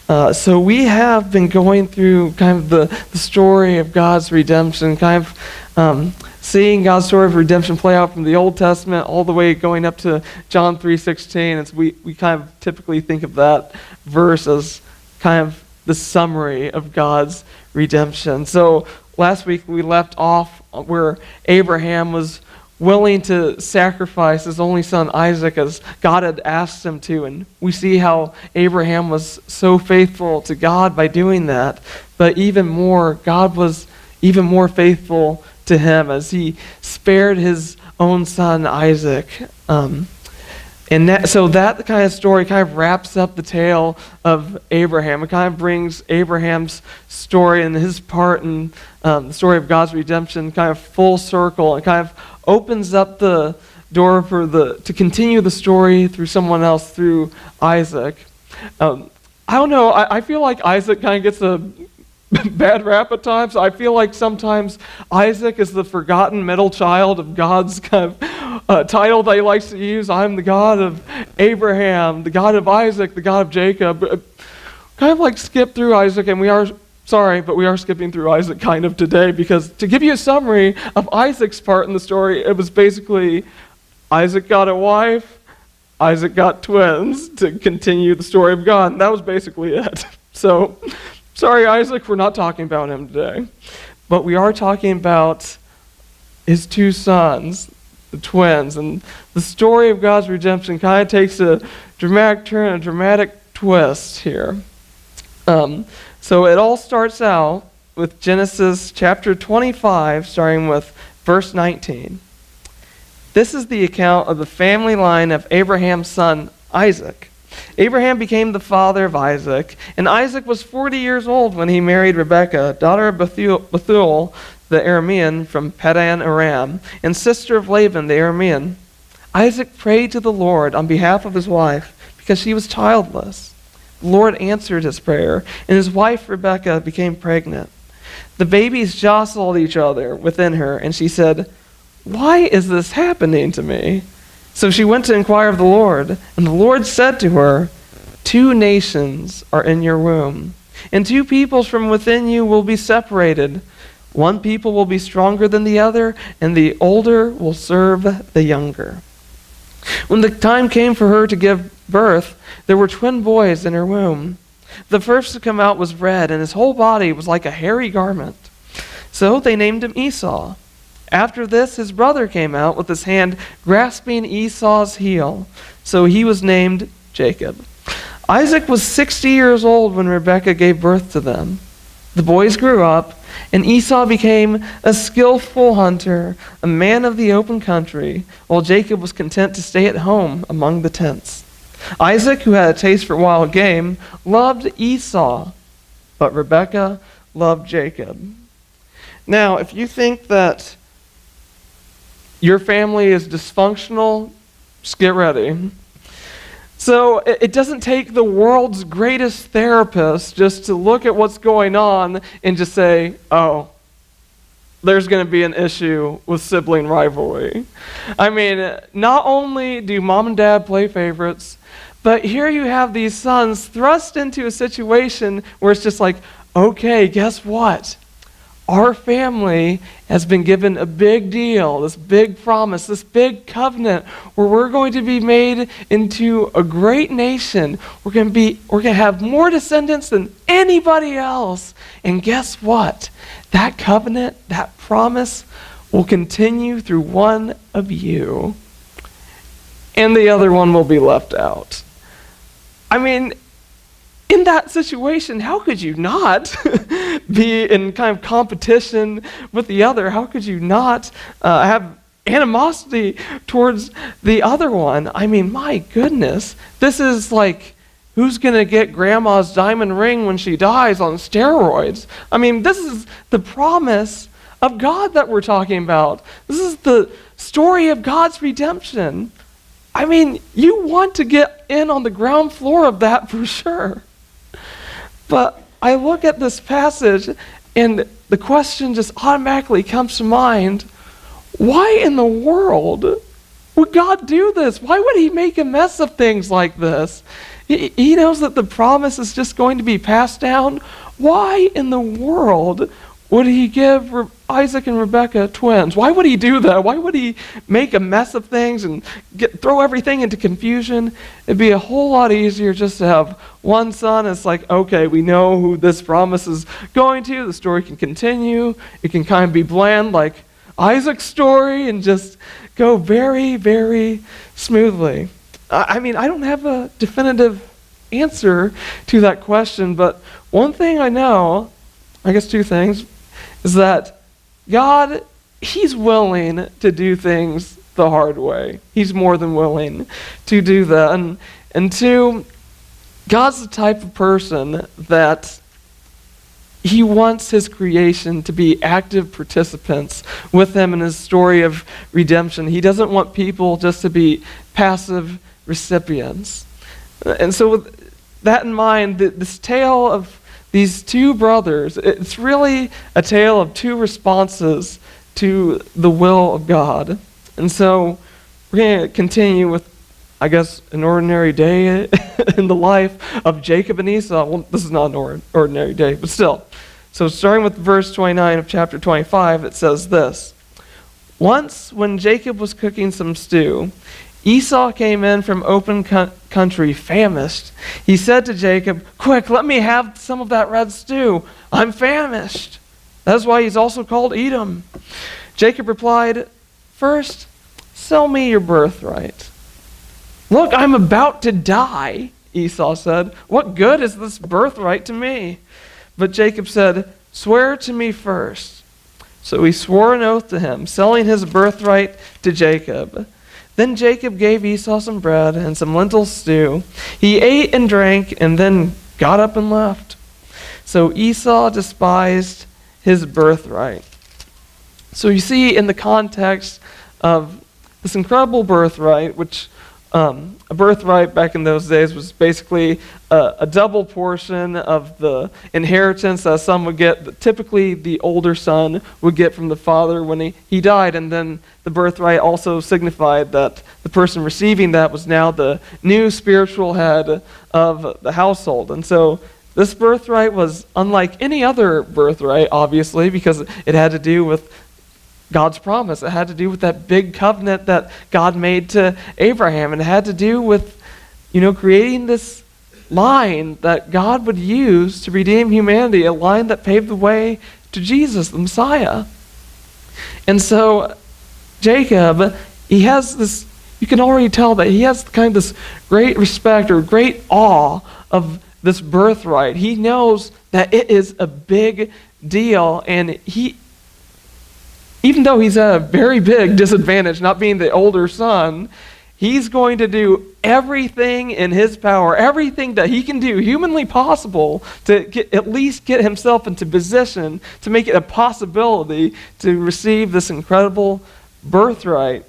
So we have been going through kind of the story of God's redemption, kind of seeing God's story of redemption play out from the Old Testament all the way going up to John 3:16. And so we kind of typically think of that verse as kind of the summary of God's redemption. So last week we left off where Abraham was willing to sacrifice his only son Isaac as God had asked him to. And we see how Abraham was so faithful to God by doing that. But even more, God was even more faithful to him as he spared his own son Isaac. So that kind of story kind of wraps up the tale of Abraham. It kind of brings Abraham's story and his part in the story of God's redemption kind of full circle, and kind of opens up the door to continue the story through someone else, through Isaac. I don't know, I feel like Isaac kind of gets a bad rap at times. I feel like sometimes Isaac is the forgotten middle child of God's kind of title that he likes to use. I'm the God of Abraham, the God of Isaac, the God of Jacob. Kind of like skip through Isaac, and we are skipping through Isaac kind of today, because to give you a summary of Isaac's part in the story, it was basically Isaac got a wife, Isaac got twins to continue the story of God, and that was basically it. So, sorry Isaac, we're not talking about him today. But we are talking about his two sons, the twins, and the story of God's redemption kind of takes a dramatic turn, a dramatic twist here. So it all starts out with Genesis chapter 25, starting with verse 19. This is the account of the family line of Abraham's son Isaac. Abraham became the father of Isaac, and Isaac was 40 years old when he married Rebekah, daughter of Bethuel the Aramean from Padan Aram, and sister of Laban the Aramean. Isaac prayed to the Lord on behalf of his wife because she was childless. The Lord answered his prayer, and his wife Rebekah became pregnant. The babies jostled each other within her, and she said, "Why is this happening to me?" So she went to inquire of the Lord, and the Lord said to her, "Two nations are in your womb, and two peoples from within you will be separated. One people will be stronger than the other, and the older will serve the younger." When the time came for her to give birth, there were twin boys in her womb. The first to come out was red, and his whole body was like a hairy garment. So they named him Esau. After this, his brother came out with his hand grasping Esau's heel. So he was named Jacob. Isaac was 60 years old when Rebekah gave birth to them. The boys grew up, and Esau became a skillful hunter, a man of the open country, while Jacob was content to stay at home among the tents. Isaac, who had a taste for wild game, loved Esau, but Rebekah loved Jacob. Now, if you think that your family is dysfunctional, just get ready. So it doesn't take the world's greatest therapist just to look at what's going on and just say, oh, there's going to be an issue with sibling rivalry. I mean, not only do mom and dad play favorites, but here you have these sons thrust into a situation where it's just like, okay, guess what? Our family has been given a big deal, this big promise, this big covenant where we're going to be made into a great nation. We're going to have more descendants than anybody else. And guess what? That covenant, that promise will continue through one of you. And the other one will be left out. I mean, in that situation, how could you not be in kind of competition with the other? How could you not have animosity towards the other one? I mean, my goodness, this is like, who's going to get grandma's diamond ring when she dies on steroids? I mean, this is the promise of God that we're talking about. This is the story of God's redemption. I mean, you want to get in on the ground floor of that for sure. But I look at this passage and the question just automatically comes to mind, why in the world would God do this? Why would he make a mess of things like this? He knows that the promise is just going to be passed down. Why in the world would he give Isaac and Rebekah twins? Why would he do that? Why would he make a mess of things and throw everything into confusion? It'd be a whole lot easier just to have one son. It's like, okay, we know who this promise is going to. The story can continue. It can kind of be bland like Isaac's story and just go very, very smoothly. I mean, I don't have a definitive answer to that question, but one thing I know, I guess two things, is that God, he's willing to do things the hard way. He's more than willing to do that. And two, God's the type of person that he wants his creation to be active participants with him in his story of redemption. He doesn't want people just to be passive recipients. And so with that in mind, this tale of these two brothers, it's really a tale of two responses to the will of God. And so we're going to continue with, I guess, an ordinary day in the life of Jacob and Esau. Well, this is not an ordinary day, but still. So starting with verse 29 of chapter 25, it says this. Once when Jacob was cooking some stew, Esau came in from open country, famished. He said to Jacob, "Quick, let me have some of that red stew. I'm famished." That's why he's also called Edom. Jacob replied, "First, sell me your birthright." "Look, I'm about to die," Esau said. "What good is this birthright to me?" But Jacob said, "Swear to me first." So he swore an oath to him, selling his birthright to Jacob. Then Jacob gave Esau some bread and some lentil stew. He ate and drank and then got up and left. So Esau despised his birthright. So you see in the context of this incredible birthright, which a birthright back in those days was basically a double portion of the inheritance that a son would get. Typically, the older son would get from the father when he died, and then the birthright also signified that the person receiving that was now the new spiritual head of the household. And so this birthright was unlike any other birthright, obviously, because it had to do with God's promise. It had to do with that big covenant that God made to Abraham. And it had to do with, creating this line that God would use to redeem humanity, a line that paved the way to Jesus, the Messiah. And so Jacob, he has this, you can already tell that he has kind of this great respect or great awe of this birthright. He knows that it is a big deal, and even though he's at a very big disadvantage, not being the older son, he's going to do everything in his power, everything that he can do humanly possible to at least get himself into position to make it a possibility to receive this incredible birthright.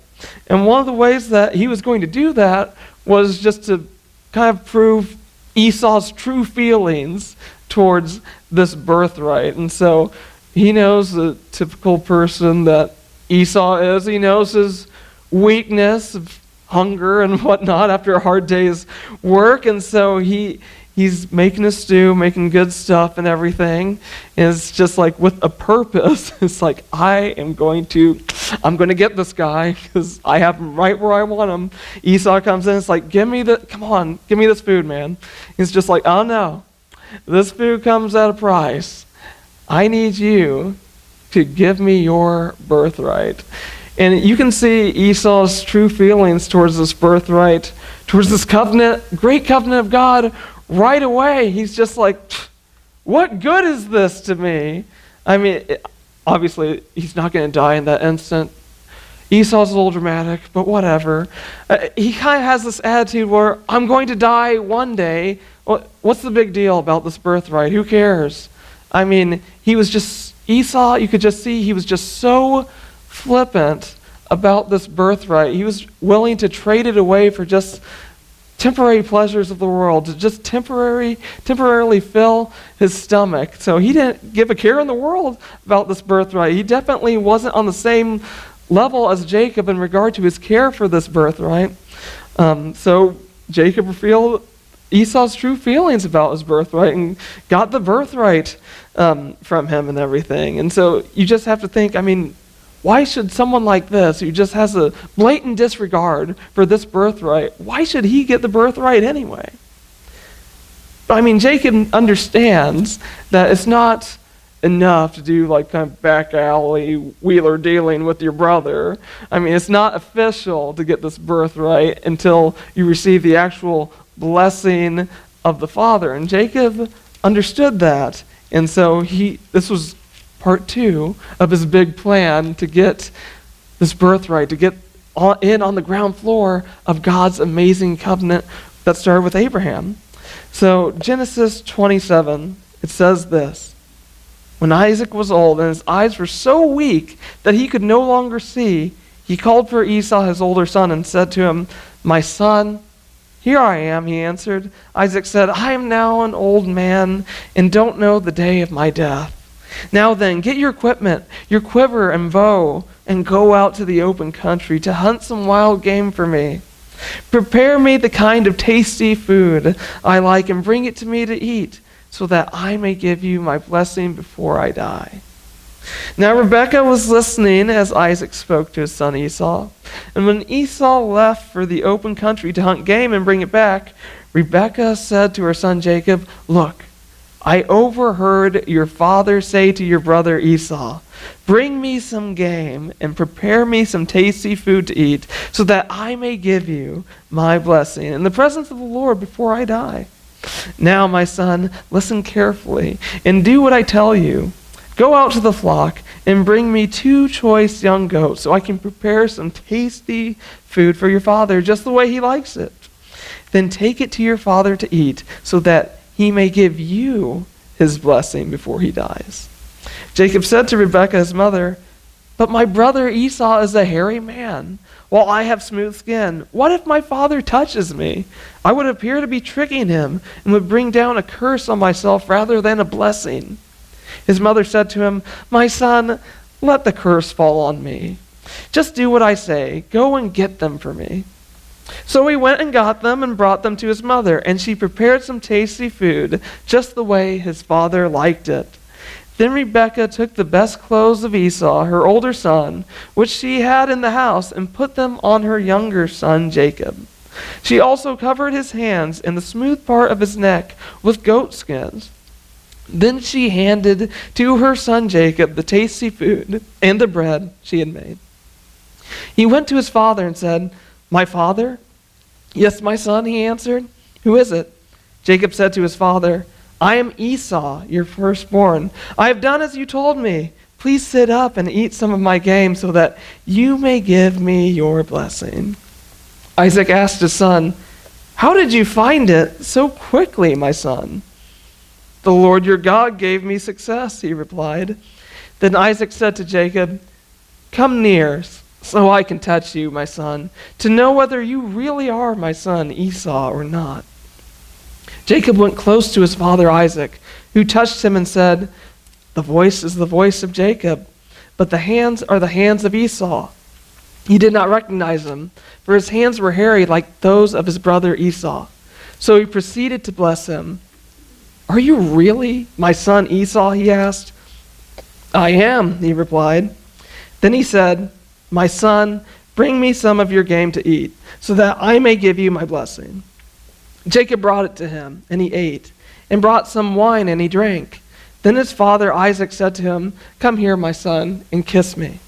And one of the ways that he was going to do that was just to kind of prove Esau's true feelings towards this birthright. And so he knows the typical person that Esau is. He knows his weakness of hunger and whatnot after a hard day's work. And so he's making a stew, making good stuff and everything. And it's just like with a purpose. It's like, I'm going to get this guy because I have him right where I want him. Esau comes in. It's like, give me this food, man. He's just like, oh no, this food comes at a price. I need you to give me your birthright. And you can see Esau's true feelings towards this birthright, towards this covenant, great covenant of God, right away. He's just like, what good is this to me? I mean, obviously, he's not going to die in that instant. Esau's a little dramatic, but whatever. He kind of has this attitude where, I'm going to die one day. What's the big deal about this birthright? Who cares? I mean, Esau, you could just see he was just so flippant about this birthright. He was willing to trade it away for just temporary pleasures of the world, to just temporarily fill his stomach. So he didn't give a care in the world about this birthright. He definitely wasn't on the same level as Jacob in regard to his care for this birthright. So Jacob revealed Esau's true feelings about his birthright and got the birthright from him and everything. And so you just have to think, I mean, why should someone like this, who just has a blatant disregard for this birthright, why should he get the birthright anyway? I mean, Jacob understands that it's not enough to do like kind of back alley wheeler dealing with your brother. I mean, it's not official to get this birthright until you receive the actual blessing of the Father. And Jacob understood that. And so this was part 2 of his big plan to get this birthright, to get in on the ground floor of God's amazing covenant that started with Abraham. So Genesis 27, it says this: when Isaac was old and his eyes were so weak that he could no longer see, he called for Esau, his older son, and said to him, "My son." "Here I am," he answered. Isaac said, "I am now an old man and don't know the day of my death. Now then, get your equipment, your quiver and bow, and go out to the open country to hunt some wild game for me. Prepare me the kind of tasty food I like and bring it to me to eat, so that I may give you my blessing before I die." Now Rebekah was listening as Isaac spoke to his son Esau. And when Esau left for the open country to hunt game and bring it back, Rebekah said to her son Jacob, "Look, I overheard your father say to your brother Esau, 'Bring me some game and prepare me some tasty food to eat, so that I may give you my blessing in the presence of the Lord before I die.' Now, my son, listen carefully and do what I tell you. Go out to the flock and bring me 2 choice young goats so I can prepare some tasty food for your father just the way he likes it. Then take it to your father to eat so that he may give you his blessing before he dies." Jacob said to Rebekah, his mother, "But my brother Esau is a hairy man, while I have smooth skin. What if my father touches me? I would appear to be tricking him and would bring down a curse on myself rather than a blessing." His mother said to him, "My son, let the curse fall on me. Just do what I say. Go and get them for me." So he went and got them and brought them to his mother, and she prepared some tasty food, just the way his father liked it. Then Rebekah took the best clothes of Esau, her older son, which she had in the house, and put them on her younger son Jacob. She also covered his hands and the smooth part of his neck with goat skins. Then she handed to her son Jacob the tasty food and the bread she had made. He went to his father and said, "My father?" "Yes, my son," he answered. "Who is it?" Jacob said to his father, "I am Esau, your firstborn. I have done as you told me. Please sit up and eat some of my game so that you may give me your blessing." Isaac asked his son, "How did you find it so quickly, my son?" "The Lord your God gave me success," he replied. Then Isaac said to Jacob, "Come near, so I can touch you, my son, to know whether you really are my son Esau or not." Jacob went close to his father Isaac, who touched him and said, "The voice is the voice of Jacob, but the hands are the hands of Esau." He did not recognize him, for his hands were hairy like those of his brother Esau. So he proceeded to bless him. "Are you really my son Esau?" he asked. "I am," he replied. Then he said, "My son, bring me some of your game to eat, so that I may give you my blessing." Jacob brought it to him, and he ate, and brought some wine, and he drank. Then his father Isaac said to him, "Come here, my son, and kiss me."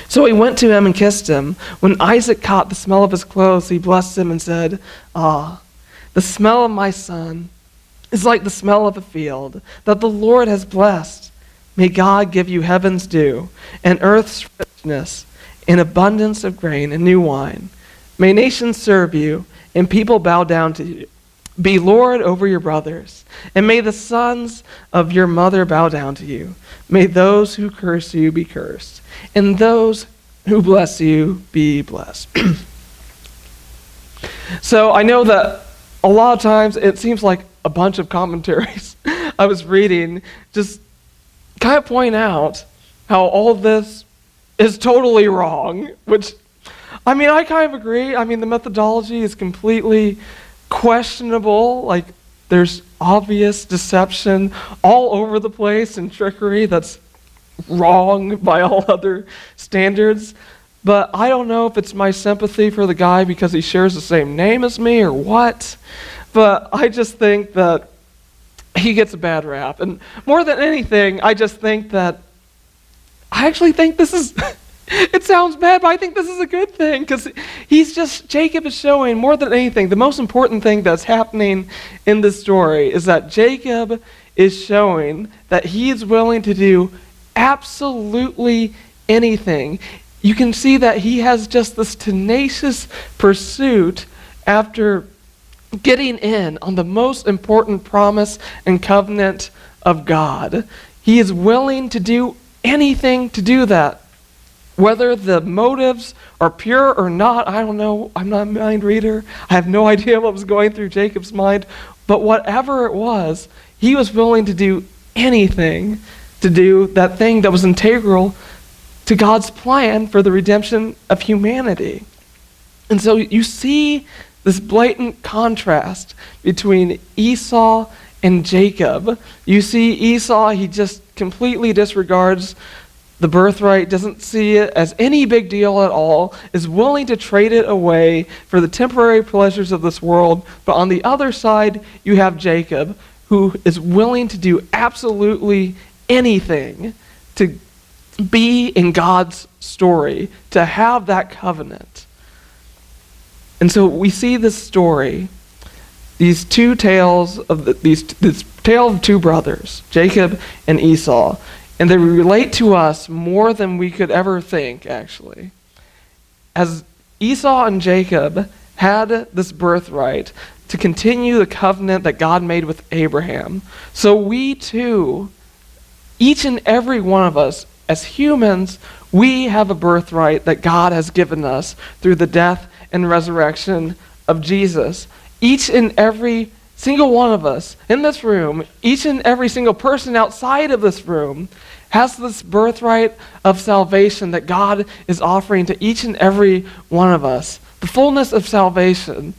So he went to him and kissed him. When Isaac caught the smell of his clothes, he blessed him and said, "Ah, the smell of my son is like the smell of a field that the Lord has blessed. May God give you heaven's dew and earth's richness, and abundance of grain and new wine. May nations serve you and people bow down to you. Be Lord over your brothers, and may the sons of your mother bow down to you. May those who curse you be cursed, and those who bless you be blessed." So I know that a lot of times it seems like a bunch of commentaries I was reading just kind of point out how all of this is totally wrong, which, I mean, I kind of agree. I mean, the methodology is completely questionable, like there's obvious deception all over the place and trickery that's wrong by all other standards. But I don't know if it's my sympathy for the guy because he shares the same name as me or what. But I just think that he gets a bad rap. And more than anything, I just think that I actually think this is it sounds bad, but I think this is a good thing because Jacob is showing more than anything, the most important thing that's happening in this story is that Jacob is showing that he is willing to do absolutely anything. You can see that he has just this tenacious pursuit after getting in on the most important promise and covenant of God. He is willing to do anything to do that. Whether the motives are pure or not, I don't know. I'm not a mind reader. I have no idea what was going through Jacob's mind. But whatever it was, he was willing to do anything to do that thing that was integral to God's plan for the redemption of humanity. And so you see this blatant contrast between Esau and Jacob. You see Esau, he just completely disregards the birthright, doesn't see it as any big deal at all, is willing to trade it away for the temporary pleasures of this world. But on the other side, you have Jacob, who is willing to do absolutely anything to be in God's story, to have that covenant. And so we see this story, these two tales of this tale of two brothers, Jacob and Esau. And they relate to us more than we could ever think, actually. As Esau and Jacob had this birthright to continue the covenant that God made with Abraham, so we too, each and every one of us, as humans, we have a birthright that God has given us through the death and resurrection of Jesus. Each and every single one of us in this room, each and every single person outside of this room, has this birthright of salvation that God is offering to each and every one of us. The fullness of salvation,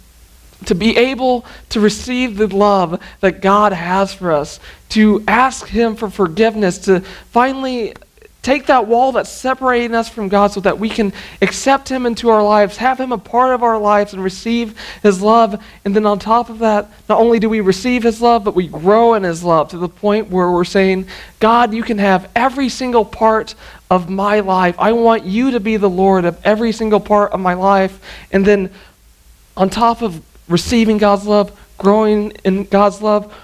to be able to receive the love that God has for us, to ask Him for forgiveness, to finally take that wall that's separating us from God so that we can accept Him into our lives, have Him a part of our lives and receive His love. And then on top of that, not only do we receive His love, but we grow in His love to the point where we're saying, God, you can have every single part of my life. I want you to be the Lord of every single part of my life. And then on top of receiving God's love, growing in God's love,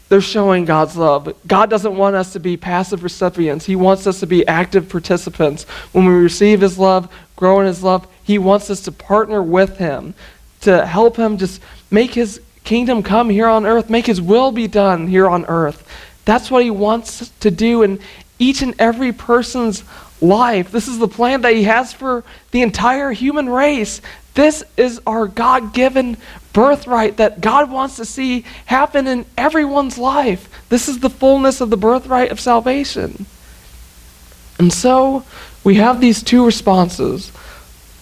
they're showing God's love. God doesn't want us to be passive recipients. He wants us to be active participants. When we receive His love, grow in His love, He wants us to partner with Him, to help Him just make His kingdom come here on earth, make His will be done here on earth. That's what He wants to do in each and every person's life. This is the plan that He has for the entire human race. This is our God-given birthright that God wants to see happen in everyone's life. This is the fullness of the birthright of salvation. And so we have these two responses,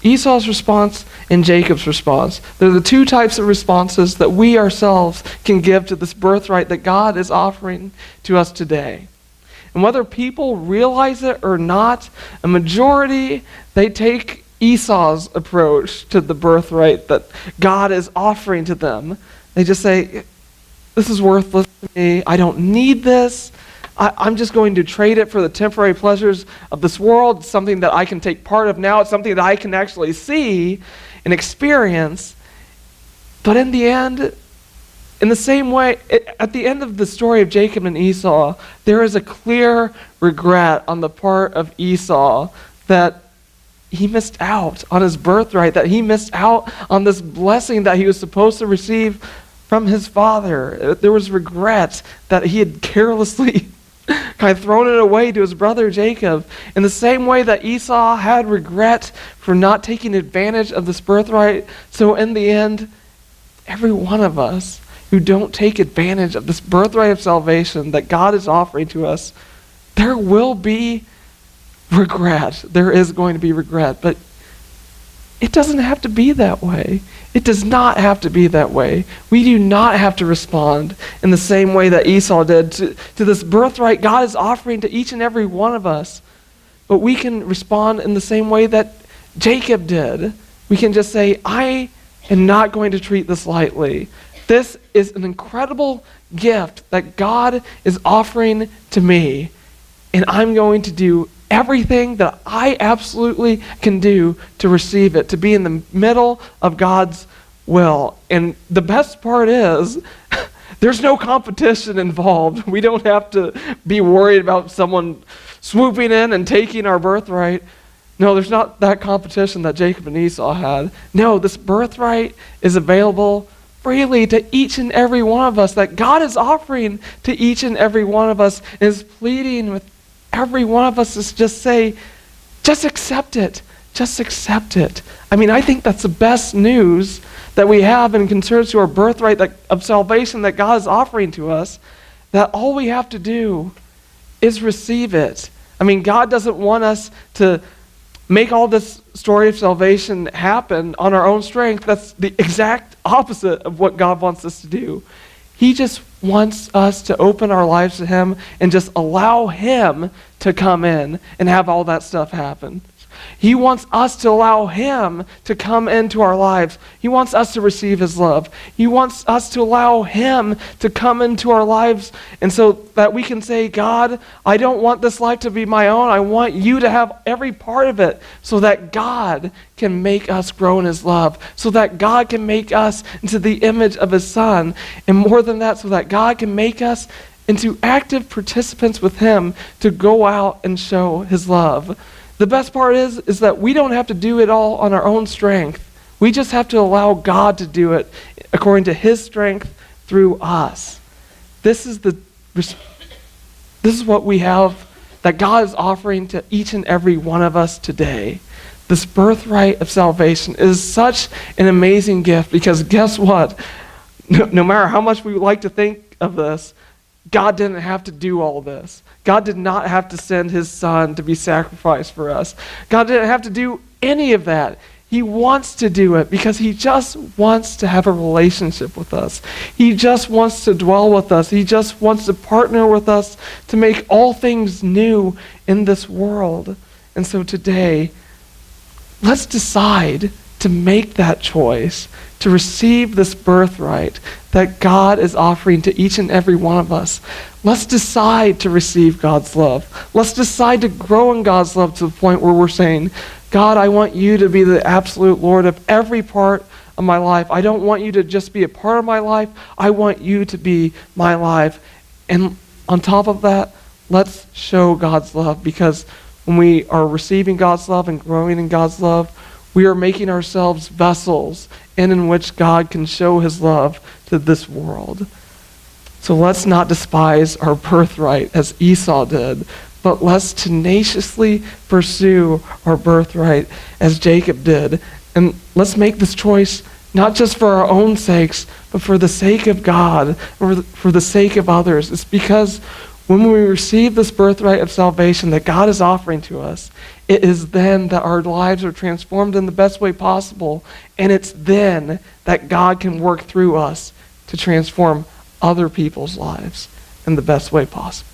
Esau's response and Jacob's response. They're the two types of responses that we ourselves can give to this birthright that God is offering to us today. And whether people realize it or not, a majority, they take Esau's approach to the birthright that God is offering to them. They just say, this is worthless to me. I don't need this. I'm just going to trade it for the temporary pleasures of this world. It's something that I can take part of now. It's something that I can actually see and experience. But in the end, in the same way, at the end of the story of Jacob and Esau, there is a clear regret on the part of Esau that he missed out on his birthright, that he missed out on this blessing that he was supposed to receive from his father. There was regret that he had carelessly kind of thrown it away to his brother Jacob. In the same way that Esau had regret for not taking advantage of this birthright, so in the end, every one of us who don't take advantage of this birthright of salvation that God is offering to us, there will be regret. There is going to be regret. But it doesn't have to be that way. It does not have to be that way. We do not have to respond in the same way that Esau did to this birthright God is offering to each and every one of us. But we can respond in the same way that Jacob did. We can just say, I am not going to treat this lightly. This is an incredible gift that God is offering to me, and I'm going to do everything that I absolutely can do to receive it, to be in the middle of God's will. And the best part is, there's no competition involved. We don't have to be worried about someone swooping in and taking our birthright. No, there's not that competition that Jacob and Esau had. No, this birthright is available freely to each and every one of us, that God is offering to each and every one of us, and is pleading with every one of us to just say, just accept it. Just accept it. I mean, I think that's the best news that we have in concerns to our birthright of salvation that God is offering to us, that all we have to do is receive it. I mean, God doesn't want us to make all this story of salvation happen on our own strength. That's the exact opposite of what God wants us to do. He just wants us to open our lives to Him and just allow Him to come in and have all that stuff happen. He wants us to allow Him to come into our lives. He wants us to receive His love. He wants us to allow Him to come into our lives, and so that we can say, God, I don't want this life to be my own. I want you to have every part of it, so that God can make us grow in His love, so that God can make us into the image of His Son, and more than that, so that God can make us into active participants with Him to go out and show His love. The best part is that we don't have to do it all on our own strength. We just have to allow God to do it according to His strength through us. This is what we have that God is offering to each and every one of us today. This birthright of salvation is such an amazing gift, because guess what? No matter how much we would like to think of this, God didn't have to do all this. God did not have to send His Son to be sacrificed for us. God didn't have to do any of that. He wants to do it because He just wants to have a relationship with us. He just wants to dwell with us. He just wants to partner with us to make all things new in this world. And so today, let's decide to make that choice, to receive this birthright that God is offering to each and every one of us. Let's decide to receive God's love. Let's decide to grow in God's love to the point where we're saying, God, I want you to be the absolute Lord of every part of my life. I don't want you to just be a part of my life. I want you to be my life. And on top of that, let's show God's love, because when we are receiving God's love and growing in God's love, we are making ourselves vessels in which God can show His love to this world. So let's not despise our birthright as Esau did, but let's tenaciously pursue our birthright as Jacob did. And let's make this choice not just for our own sakes, but for the sake of God, or for the sake of others. It's because when we receive this birthright of salvation that God is offering to us, it is then that our lives are transformed in the best way possible, and it's then that God can work through us to transform other people's lives in the best way possible.